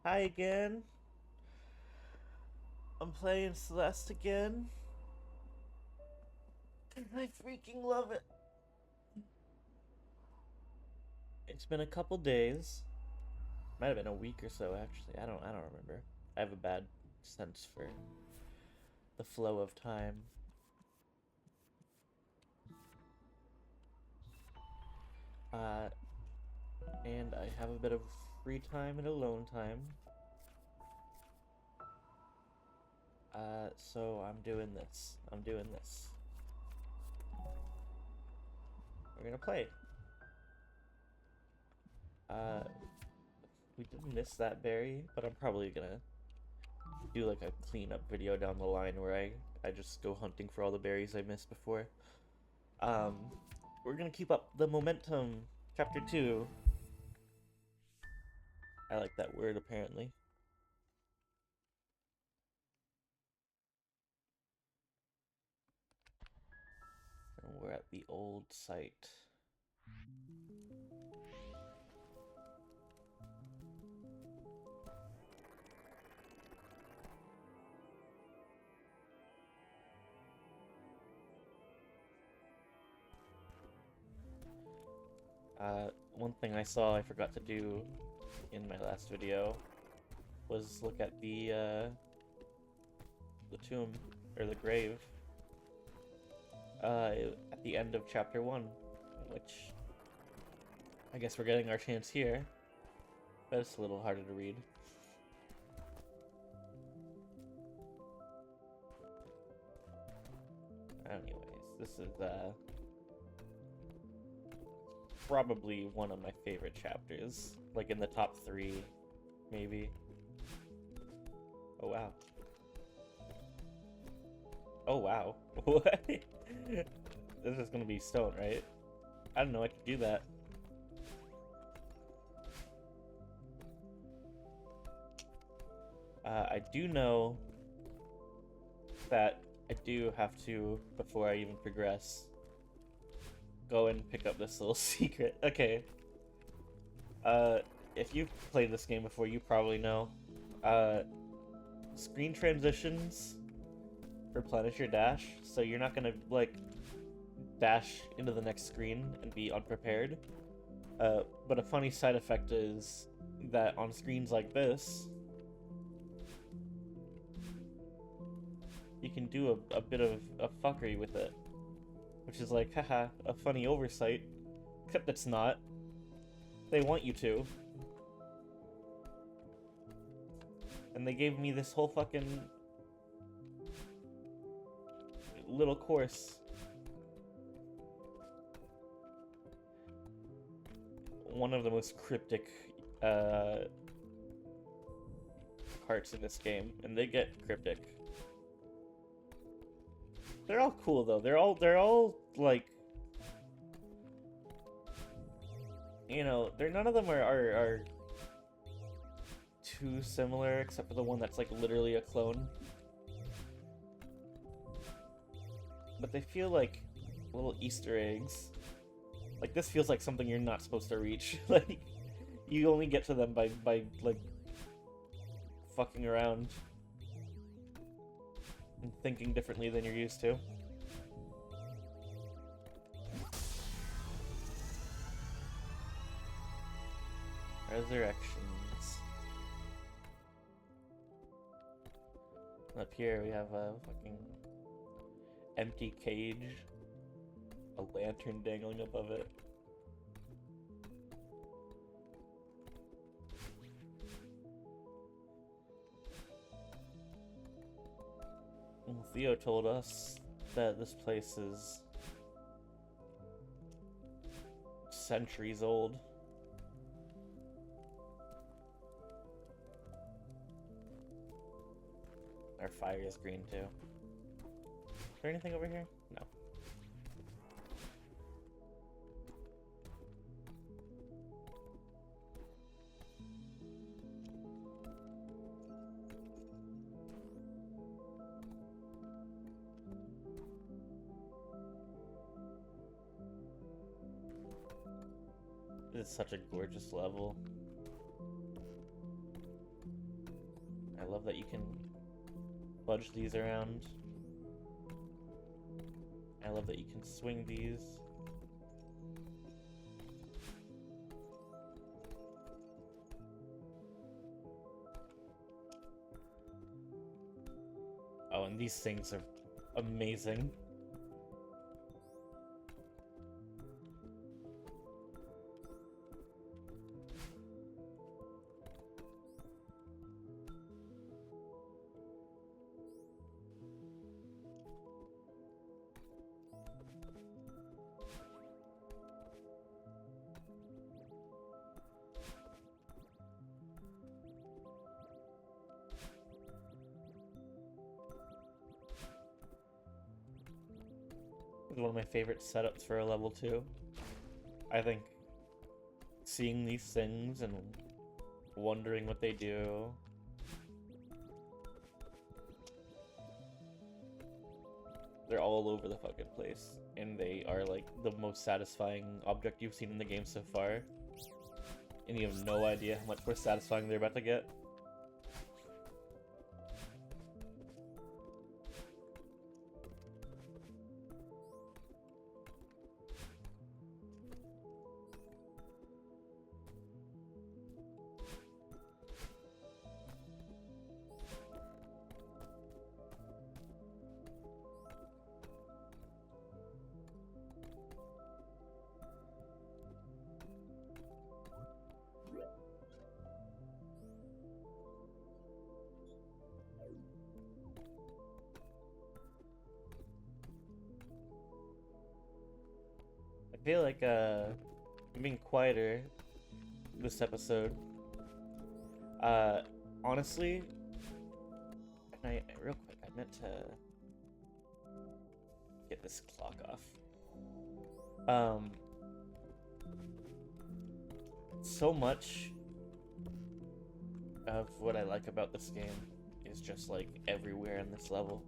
Hi again. I'm playing Celeste again. And I freaking love it. It's been a couple days. Might have been a week or so actually. I don't remember. I have a bad sense for the flow of time. Uh and I have a bit of free time and alone time. So I'm doing this. We're gonna play. Uh we didn't miss that berry, but I'm probably gonna do like a cleanup video down the line where I just go hunting for all the berries I missed before. Um, we're gonna keep up the momentum. Chapter 2. I like that word apparently. And we're at the old site. One thing I saw I forgot to do in my last video was look at the tomb or the grave at the end of chapter 1, which I guess we're getting our chance here, but it's a little harder to read. Anyways, this is probably one of my favorite chapters, like in the top 3, maybe. Oh wow. Oh wow. What? This is gonna be stone, right? I didn't know I could do that. I do know that I do have to, before I even progress, go and pick up this little secret. Okay. Uh, if you've played this game before, you probably know. Uh, Screen transitions replenish your dash, so you're not gonna, like, dash into the next screen and be unprepared. But a funny side effect is that on screens like this, you can do a bit of a fuckery with it. Which is like, haha, a funny oversight. Except it's not. They want you to. And they gave me this whole fucking little course. One of the most cryptic parts in this game, and they get cryptic. They're all cool though. They're all like, you know, they're none of them are too similar except for the one that's like literally a clone. But they feel like little Easter eggs. Like this feels like something you're not supposed to reach. Like you only get to them by like fucking around and thinking differently than you're used to. Resurrections. Up here we have a fucking empty cage, a lantern dangling above it. Well, Theo told us that this place is centuries old. Our fire is green too. Is there anything over here? No. It's such a gorgeous level. love that you can budge these around. I love that you can swing these. Oh, and these things are amazing. One of my favorite setups for a level 2. I think seeing these things and wondering what they do. They're all over the fucking place, and they are like the most satisfying object you've seen in the game so far. And you have no idea how much more satisfying they're about to get. I feel like I'm being quieter this episode. Honestly, and real quick, I meant to get this clock off. So much of what I like about this game is just like everywhere in this level.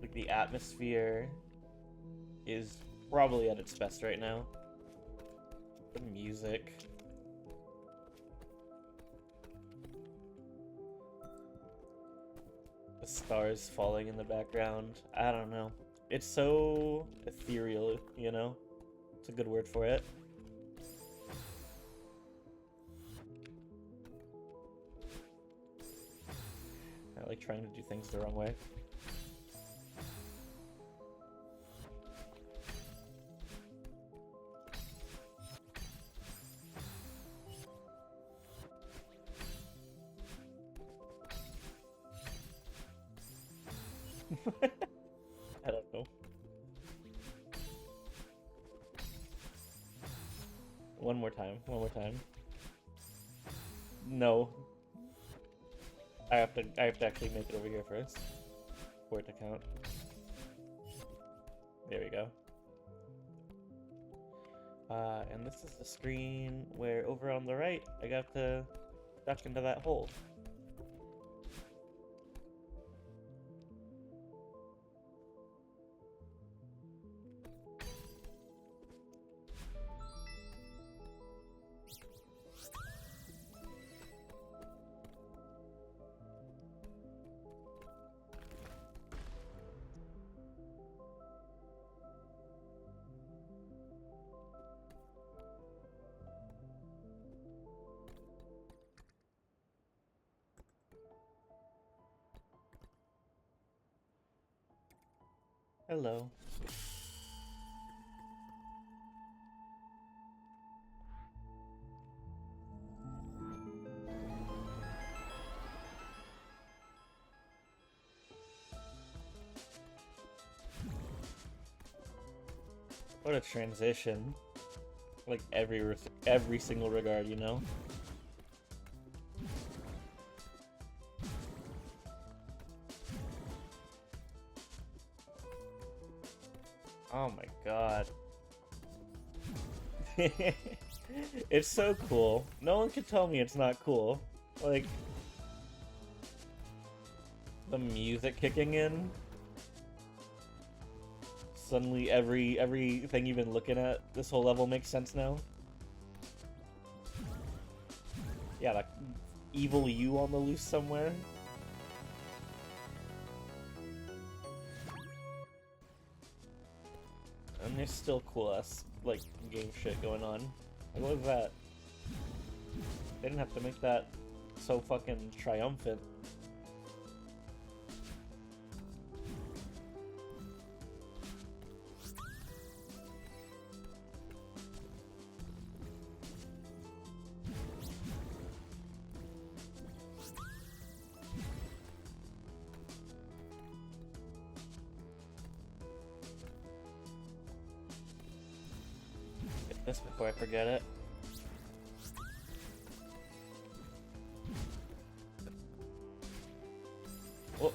Like the atmosphere is probably at its best right now. The music. The stars falling in the background. I don't know. It's so ethereal, you know? It's a good word for it. I like trying to do things the wrong way. I don't know. One more time. No. I have to actually make it over here first for it to count. There we go. And this is the screen where over on the right I got to duck into that hole. Hello. What a transition. Like every single regard, you know? Oh my god. It's so cool. No one can tell me it's not cool. Like, the music kicking in. Suddenly everything you've been looking at this whole level makes sense now. Yeah, that evil you on the loose somewhere. And there's still cool ass, like, game shit going on. Like, what was that? They didn't have to make that so fucking triumphant. Get this before I forget it. Oh.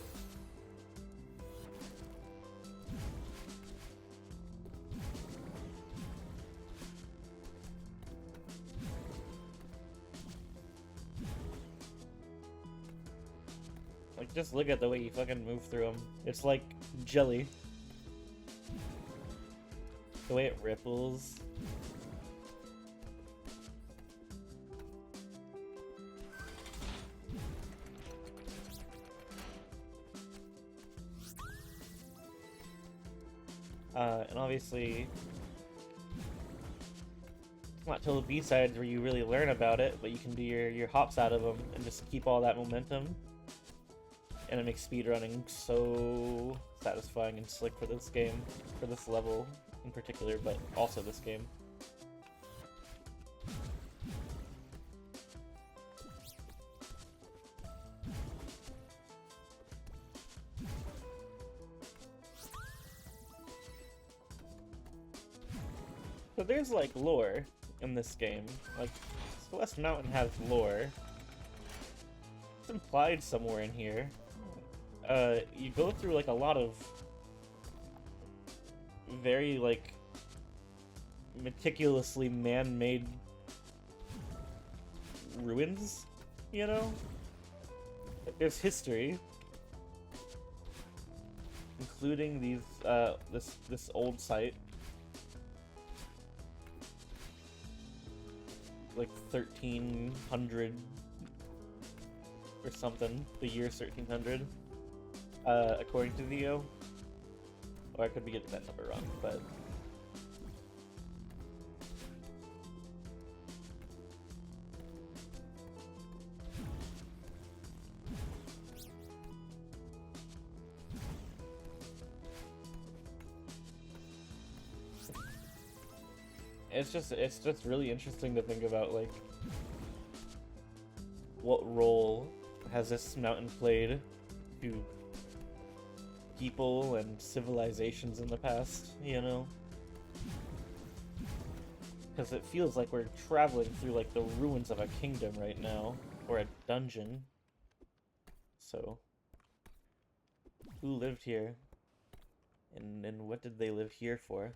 Like, just look at the way you fucking move through them. It's like jelly. The way it ripples. And obviously, it's not till the B-sides where you really learn about it, but you can do your hops out of them and just keep all that momentum. And it makes speedrunning so satisfying and slick for this game, for this level in particular, but also this game. So there's, like, lore in this game. Like, Celeste Mountain has lore. It's implied somewhere in here. You go through, like, a lot of very, like, meticulously man-made ruins, you know? There's history. Including these, this old site. Like 1300 or something, the year 1300, according to Theo. Or I could be getting that number wrong, but it's just really interesting to think about, like, what role has this mountain played to people and civilizations in the past, you know? Because it feels like we're traveling through, like, the ruins of a kingdom right now, or a dungeon. So, who lived here? And what did they live here for?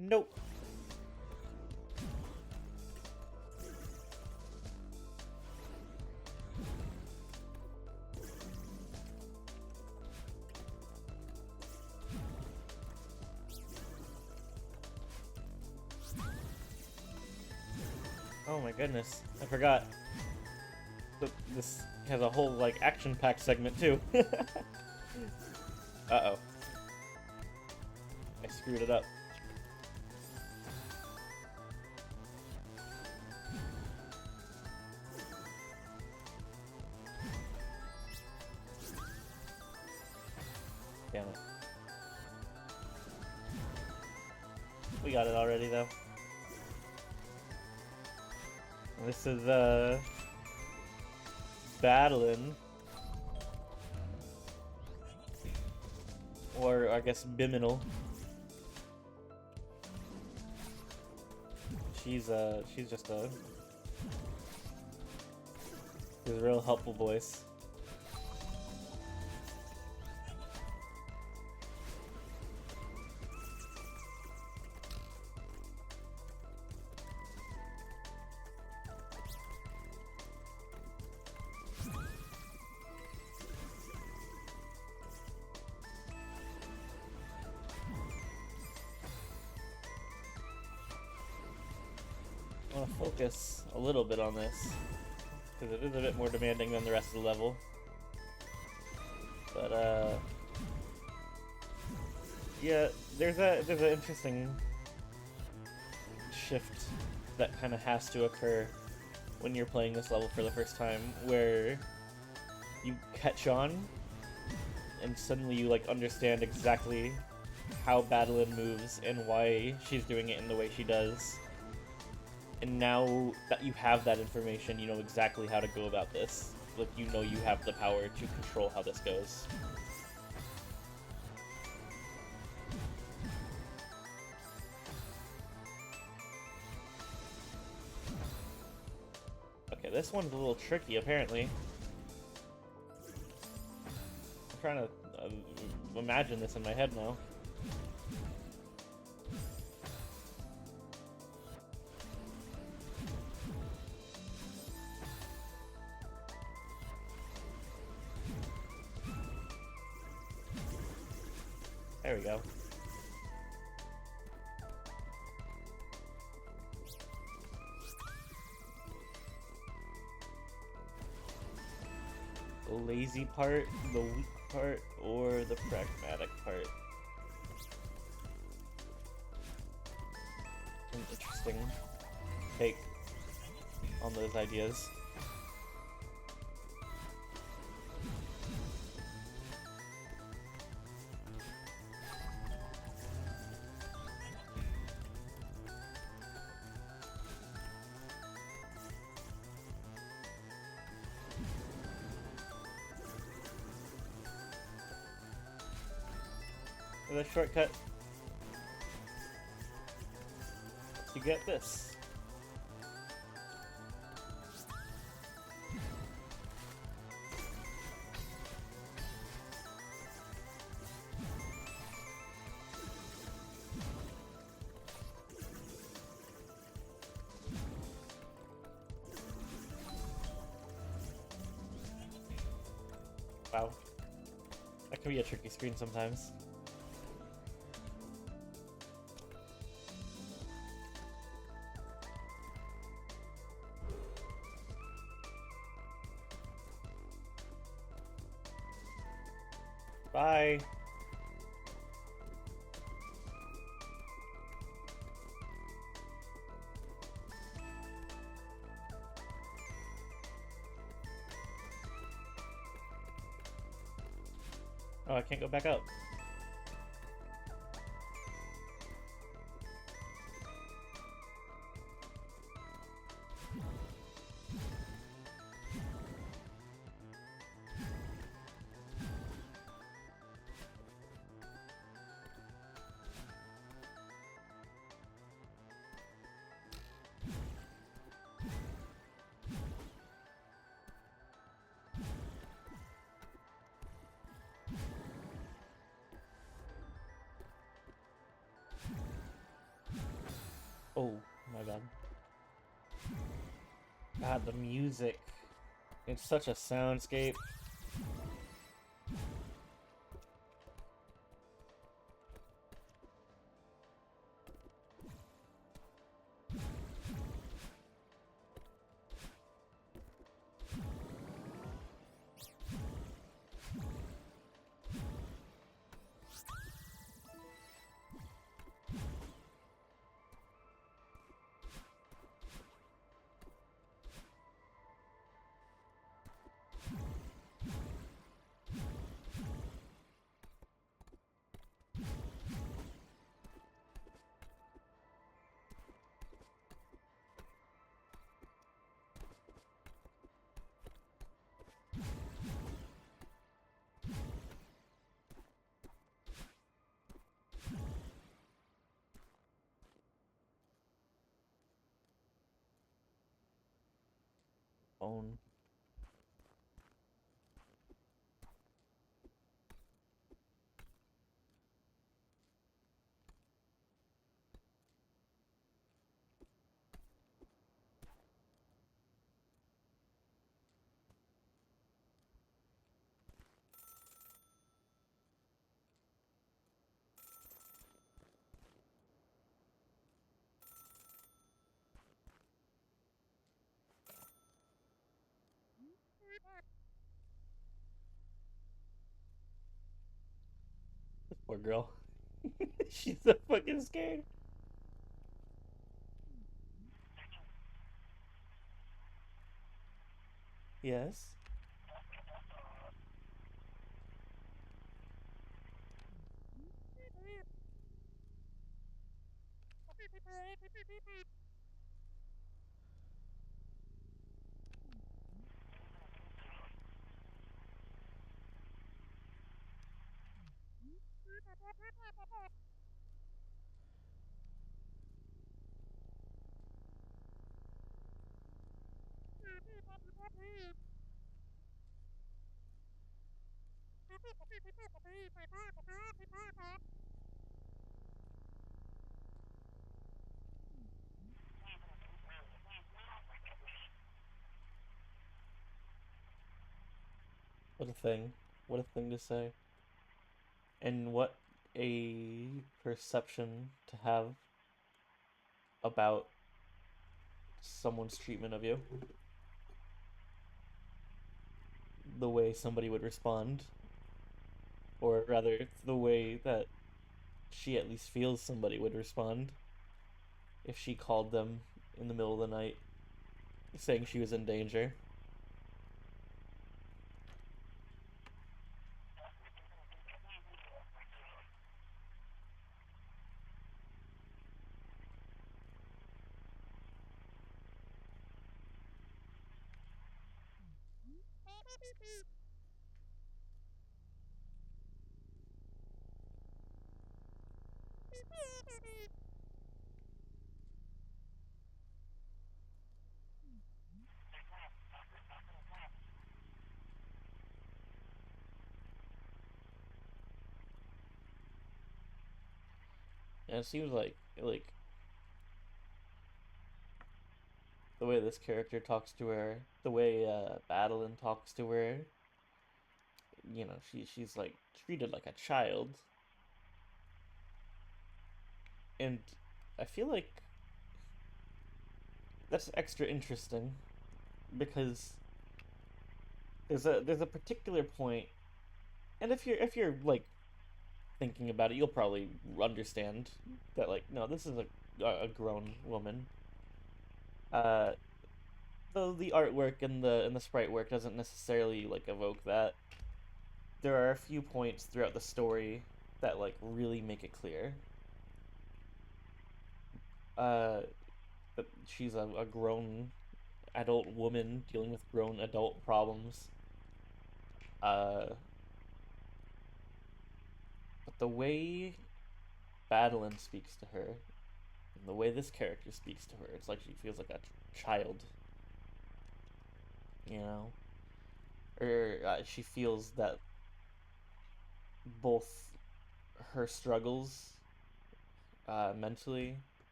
Nope. Oh my goodness, I forgot. This has a whole, like, action-packed segment, too. Uh-oh. I screwed it up. Damn it. We got it already, though. This is, Battling. Or, I guess, Biminal. She's just a real helpful voice. I want to focus a little bit on this, because it is a bit more demanding than the rest of the level. But, yeah, there's an interesting shift that kind of has to occur when you're playing this level for the first time, where you catch on, and suddenly you, like, understand exactly how Madeline moves and why she's doing it in the way she does. And now that you have that information, you know exactly how to go about this. Like, you know you have the power to control how this goes. Okay, this one's a little tricky, apparently. I'm trying to imagine this in my head now. There we go. The lazy part, the weak part, or the pragmatic part? An interesting take on those ideas. With a shortcut to get this. Wow. That can be a tricky screen sometimes. Bye. Oh, I can't go back up. Oh, my bad. God, the music. It's such a soundscape. Phone. This poor girl. She's so fucking scared. Yes. What a thing. What a thing to say. And what a perception to have about someone's treatment of you. The way somebody would respond. Or rather, the way that she at least feels somebody would respond if she called them in the middle of the night saying she was in danger. And it seems like the way this character talks to her, the way Madeline talks to her, she's like treated like a child, and I feel like that's extra interesting because there's a particular point, and if you're like thinking about it, you'll probably understand that like no, this is a grown woman. Uh, though the artwork and the sprite work doesn't necessarily like evoke that. There are a few points throughout the story that like really make it clear uh, that she's a grown adult woman dealing with grown adult problems. Uh, but the way Madeline speaks to her, and the way this character speaks to her, it's like she feels like a child, you know, or she feels that both her struggles mentally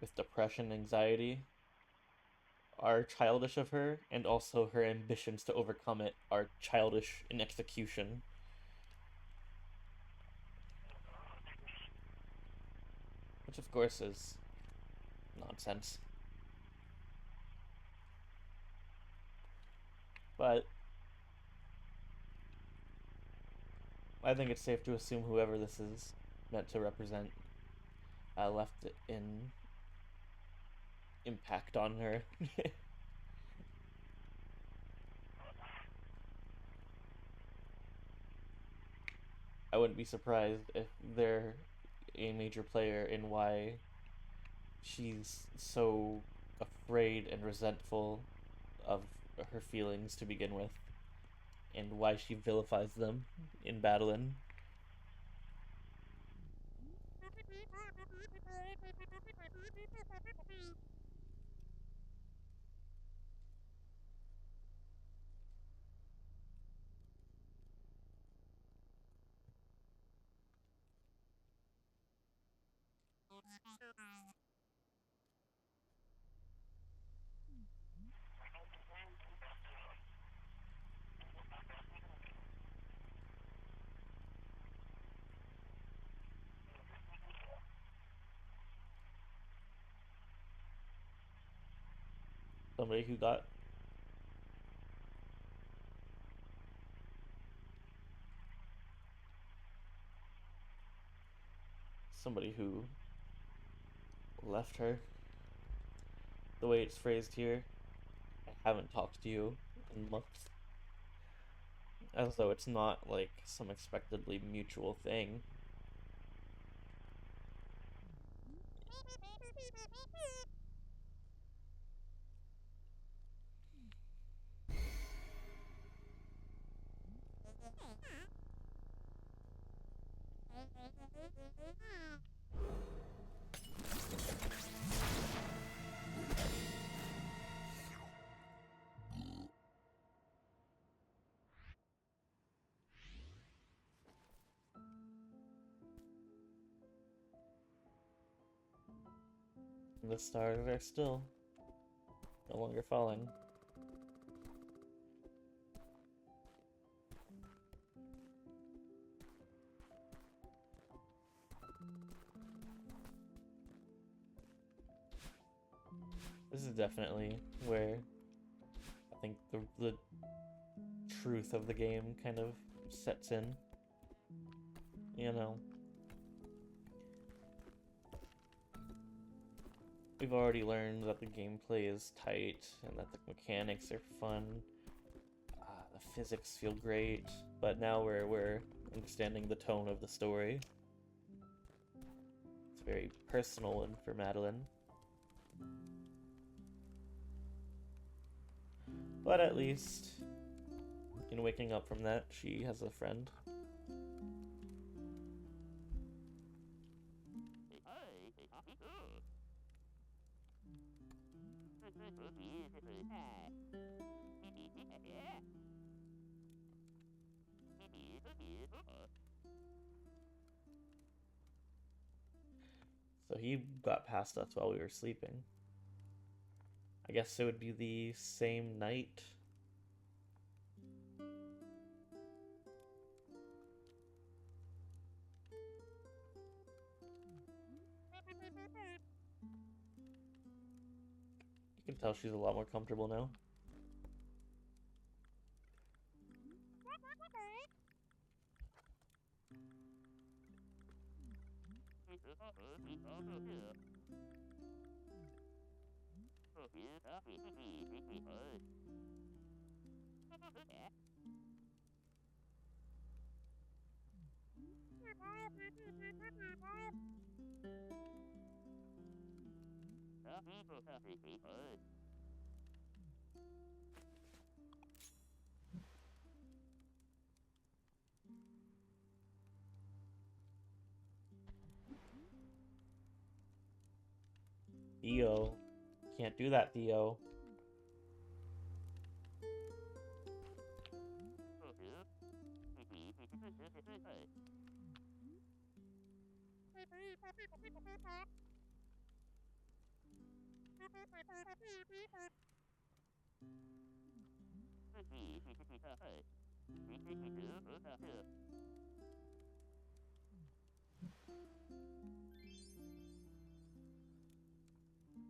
with depression, anxiety are childish of her, and also her ambitions to overcome it are childish in execution. Which, of course, is nonsense. But I think it's safe to assume whoever this is meant to represent left an impact on her. I wouldn't be surprised if they're a major player in why she's so afraid and resentful of her feelings to begin with, and why she vilifies them in Battlein. Somebody who got somebody who left her. The way it's phrased here, I haven't talked to you in months. As though it's not like some expectedly mutual thing. And the stars are still no longer falling. This is definitely where I think the truth of the game kind of sets in. You know, we've already learned that the gameplay is tight and that the mechanics are fun. The physics feel great, but now we're understanding the tone of the story. It's very personal and for Madeline. But at least, in waking up from that, she has a friend. So he got past us while we were sleeping. I guess it would be the same night. You can tell she's a lot more comfortable now. Theo. Can't do that, Theo.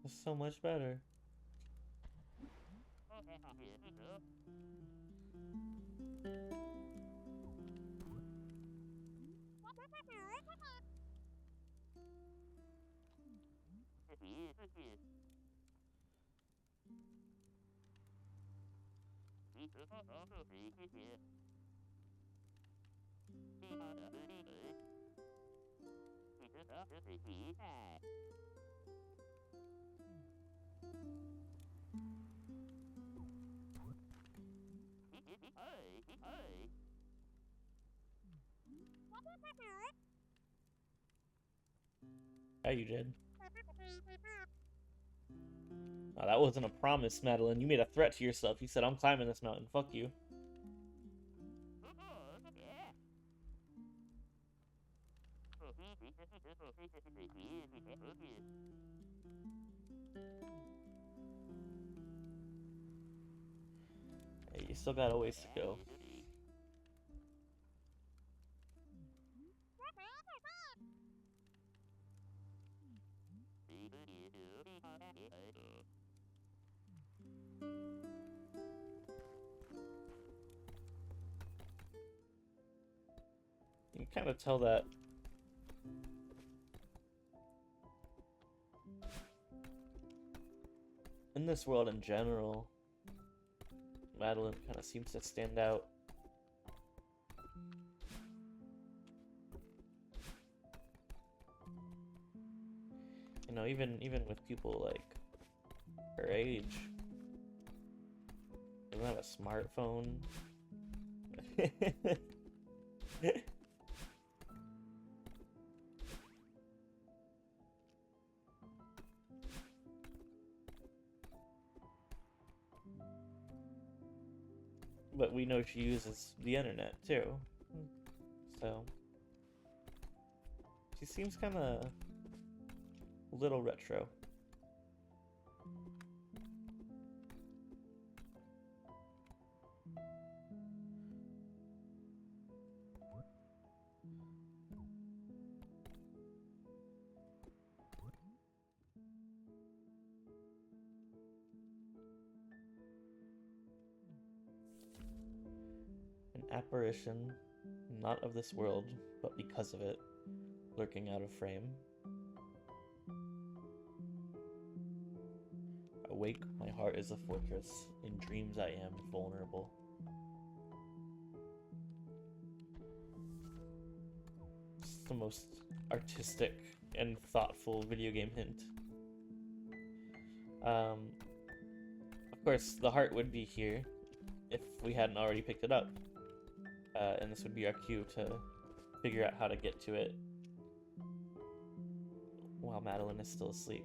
It's so much better. Yeah, you did. Oh, that wasn't a promise, Madeline. You made a threat to yourself. You said, I'm climbing this mountain. Fuck you. Hey, you still got a ways to go. You can kind of tell that in this world in general, Madeline kind of seems to stand out. You know, even with people like her age, doesn't have a smartphone. But we know she uses the internet too, so she seems kind of a little retro. An apparition, not of this world, but because of it, lurking out of frame. Awake, my heart is a fortress. In dreams I am vulnerable. It's the most artistic and thoughtful video game hint. Of course, the heart would be here if we hadn't already picked it up. And this would be our cue to figure out how to get to it while Madeline is still asleep.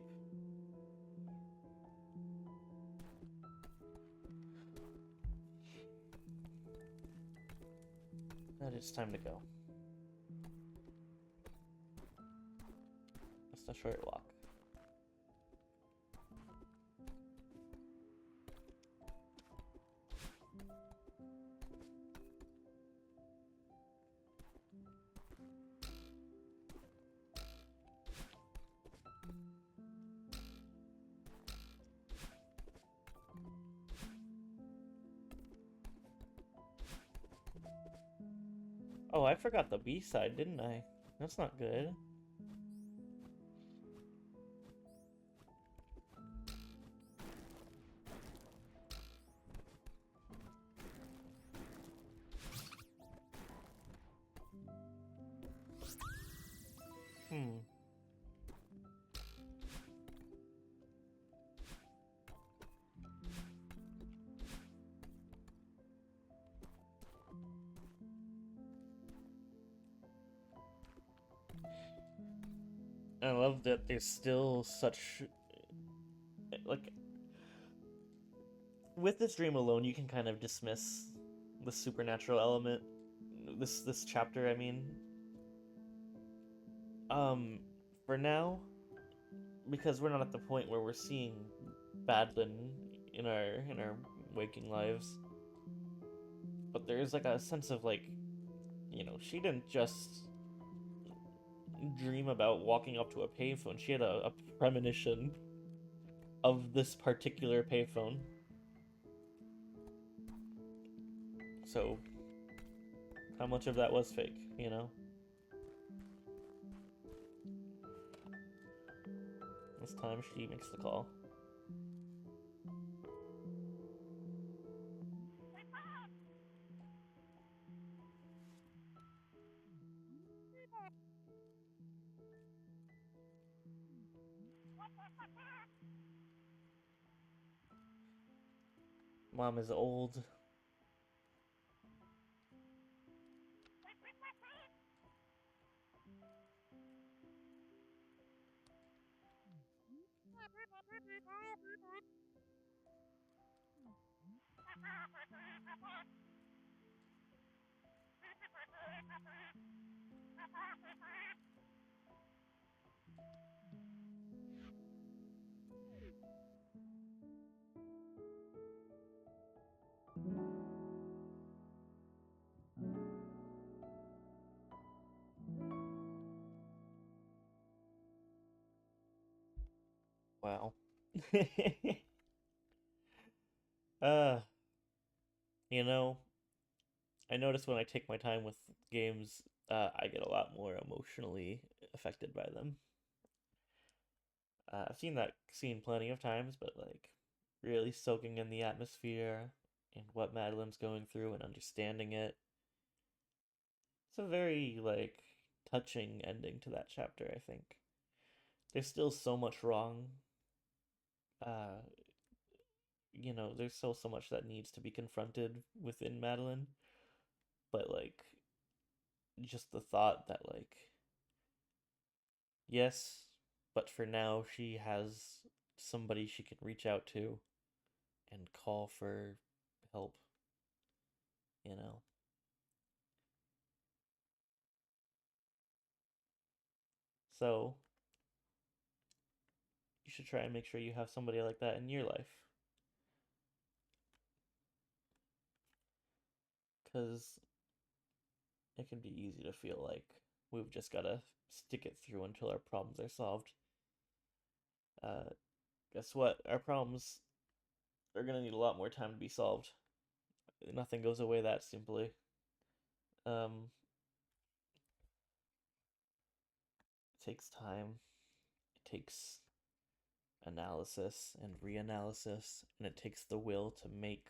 And it's time to go. Just a short walk. Oh, I forgot the B-side, didn't I? That's not good. I love that there's still such, like, with this dream alone, you can kind of dismiss the supernatural element. This chapter, I mean. For now, because we're not at the point where we're seeing Badlin in our waking lives. But there's like a sense of like, she didn't just dream about walking up to a payphone. She had a premonition of this particular payphone. So, how much of that was fake, you know? This time she makes the call. Mom is old. Wow. uh, you know, I notice when I take my time with games, I get a lot more emotionally affected by them. I've seen that scene plenty of times, but like really soaking in the atmosphere and what Madeline's going through and understanding it. It's a very like touching ending to that chapter, I think. There's still so much wrong. Uh, there's still so much that needs to be confronted within Madeline, but like just the thought that like yes, but for now she has somebody she can reach out to and call for help, you know. So you should try and make sure you have somebody like that in your life. Because it can be easy to feel like we've just got to stick it through until our problems are solved. Uh, guess what? Our problems are going to need a lot more time to be solved. Nothing goes away that simply. Um, it takes time, it takes analysis and reanalysis, and it takes the will to make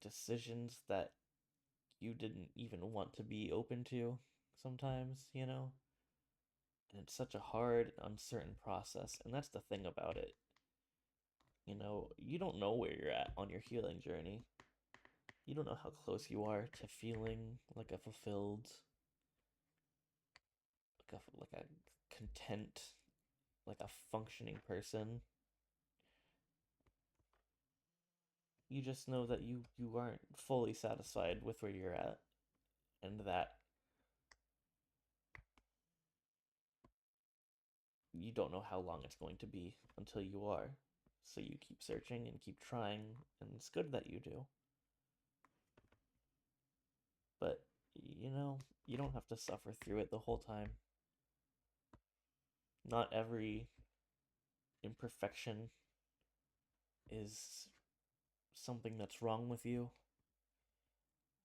decisions that you didn't even want to be open to sometimes, you know? And it's such a hard, uncertain process. And that's the thing about it. You don't know where you're at on your healing journey. You don't know how close you are to feeling like a fulfilled, like a content, like a functioning person. You just know that you aren't fully satisfied with where you're at, and that you don't know how long it's going to be until you are. So you keep searching and keep trying, and it's good that you do. But, you don't have to suffer through it the whole time. Not every imperfection is something that's wrong with you.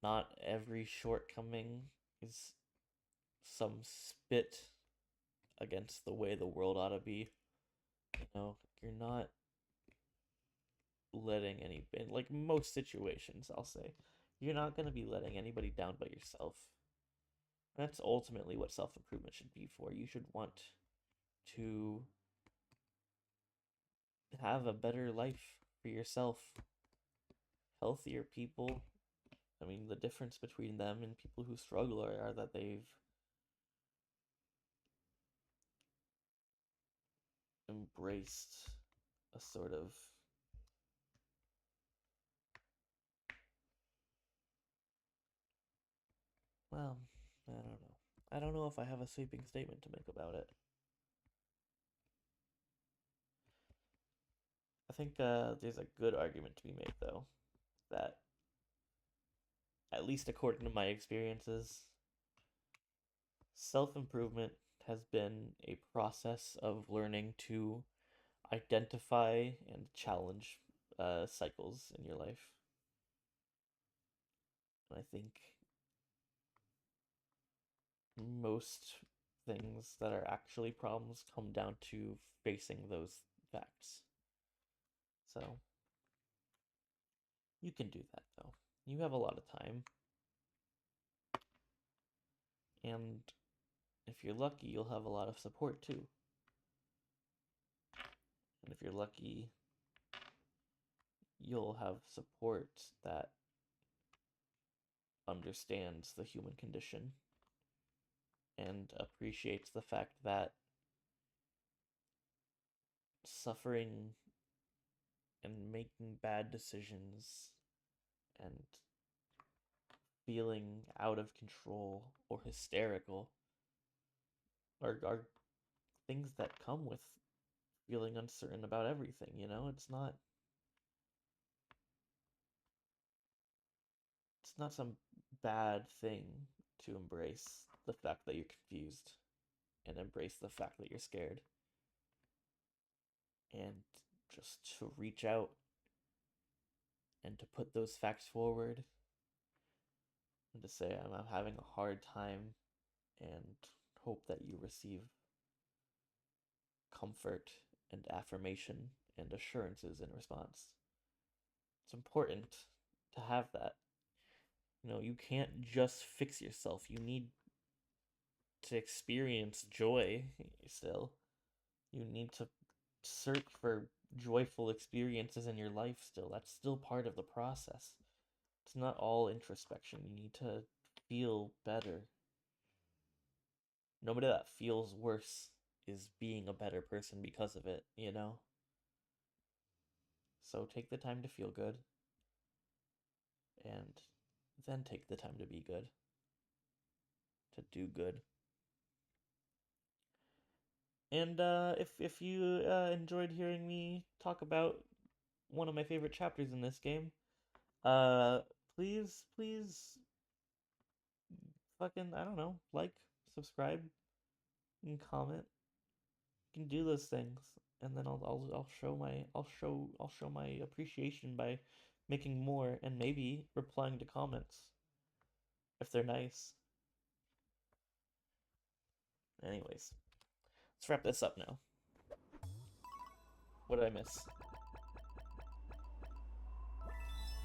Not every shortcoming is some spit against the way the world ought to be. You're not letting any, in like most situations, I'll say, you're not going to be letting anybody down but yourself. That's ultimately what self improvement should be for. You should want to have a better life for yourself. Healthier people, I mean, the difference between them and people who struggle are that they've embraced a sort of, well, I don't know. I don't know if I have a sweeping statement to make about it. think there's a good argument to be made, though, that, at least according to my experiences, self-improvement has been a process of learning to identify and challenge cycles in your life. And I think most things that are actually problems come down to facing those facts. So, you can do that though. You have a lot of time. And if you're lucky, you'll have a lot of support too. And if you're lucky, you'll have support that understands the human condition and appreciates the fact that suffering and making bad decisions and feeling out of control or hysterical are things that come with feeling uncertain about everything, you know? It's not some bad thing to embrace the fact that you're confused and embrace the fact that you're scared. And just to reach out and to put those facts forward and to say, I'm having a hard time, and hope that you receive comfort and affirmation and assurances in response. It's important to have that. You know, you can't just fix yourself. You need to experience joy still. You need to search for joyful experiences in your life still. That's still part of the process. It's not all introspection. You need to feel better. Nobody that feels worse is being a better person because of it, you know? So take the time to feel good, and then take the time to be good, to do good. And if you enjoyed hearing me talk about one of my favorite chapters in this game, uh, please, fucking, I don't know, like, subscribe, and comment. You can do those things, and then I'll show my appreciation by making more and maybe replying to comments if they're nice. Anyways, let's wrap this up now. What did I miss?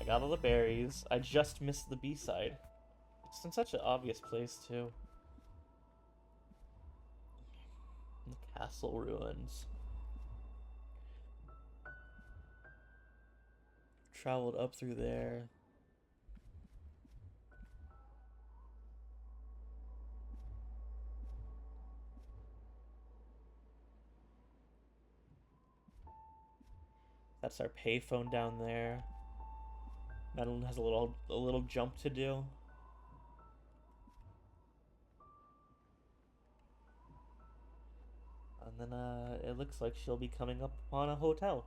I got all the berries. I just missed the B-side. It's in such an obvious place, too. The castle ruins. Traveled up through there. That's our payphone down there. Madeline has a little jump to do. And then it looks like she'll be coming up upon a hotel.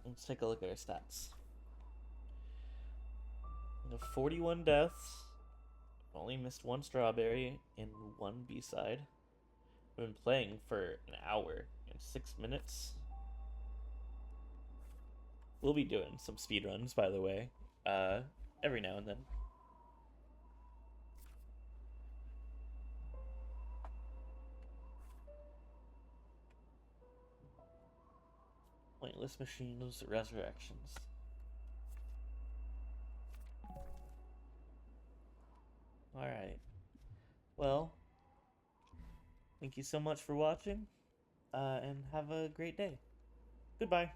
Let's take a look at her stats. We have 41 deaths. Only missed one strawberry and one B-side. We've been playing for an hour and 6 minutes. We'll be doing some speedruns, by the way, every now and then. Pointless Machines Resurrections. Alright. Well, thank you so much for watching, and have a great day. Goodbye.